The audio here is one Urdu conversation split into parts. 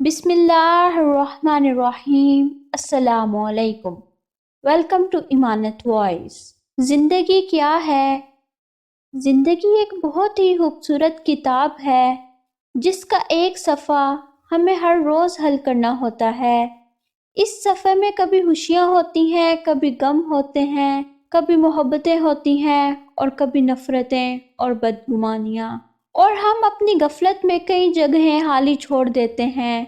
بسم اللہ الرحمن الرحیم۔ السلام علیکم۔ Welcome to Amanat voice. زندگی کیا ہے؟ زندگی ایک بہت ہی خوبصورت کتاب ہے جس کا ایک صفحہ ہمیں ہر روز حل کرنا ہوتا ہے۔ اس صفحے میں کبھی خوشیاں ہوتی ہیں، کبھی غم ہوتے ہیں، کبھی محبتیں ہوتی ہیں اور کبھی نفرتیں اور بدگمانیاں، اور ہم اپنی غفلت میں کئی جگہیں خالی چھوڑ دیتے ہیں،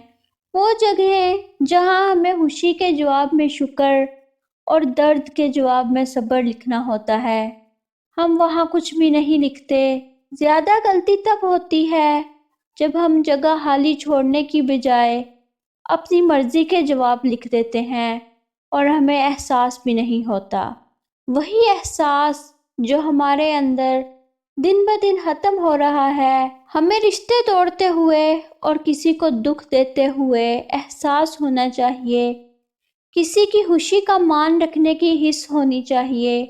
وہ جگہیں جہاں ہمیں خوشی کے جواب میں شکر اور درد کے جواب میں صبر لکھنا ہوتا ہے، ہم وہاں کچھ بھی نہیں لکھتے۔ زیادہ غلطی تب ہوتی ہے جب ہم جگہ خالی چھوڑنے کی بجائے اپنی مرضی کے جواب لکھ دیتے ہیں اور ہمیں احساس بھی نہیں ہوتا۔ وہی احساس جو ہمارے اندر دن بدن ختم ہو رہا ہے، ہمیں رشتے توڑتے ہوئے اور کسی کو دکھ دیتے ہوئے احساس ہونا چاہیے، کسی کی خوشی کا مان رکھنے کی حس ہونی چاہیے،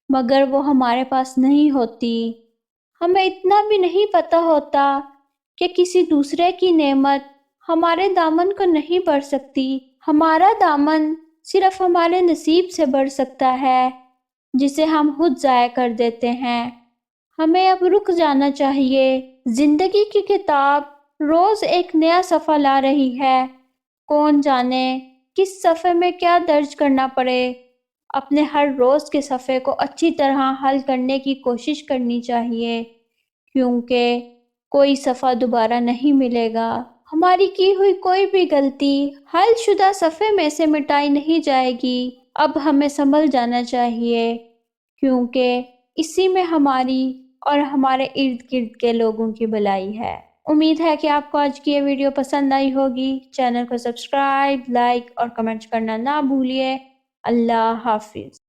مگر وہ ہمارے پاس نہیں ہوتی۔ ہمیں اتنا بھی نہیں پتہ ہوتا کہ کسی دوسرے کی نعمت ہمارے دامن کو نہیں بڑھ سکتی، ہمارا دامن صرف ہمارے نصیب سے بڑھ سکتا ہے جسے ہم خود ضائع کر دیتے ہیں۔ ہمیں اب رک جانا چاہیے۔ زندگی کی کتاب روز ایک نیا صفحہ لا رہی ہے، کون جانے کس صفحے میں کیا درج کرنا پڑے۔ اپنے ہر روز کے صفحے کو اچھی طرح حل کرنے کی کوشش کرنی چاہیے، کیونکہ کوئی صفحہ دوبارہ نہیں ملے گا۔ ہماری کی ہوئی کوئی بھی غلطی حل شدہ صفحے میں سے مٹائی نہیں جائے گی۔ اب ہمیں سنبھل جانا چاہیے، کیونکہ اسی میں ہماری اور ہمارے ارد گرد کے لوگوں کی بھلائی ہے۔ امید ہے کہ آپ کو آج کی یہ ویڈیو پسند آئی ہوگی۔ چینل کو سبسکرائب، لائک اور کمنٹ کرنا نہ بھولیے۔ اللہ حافظ۔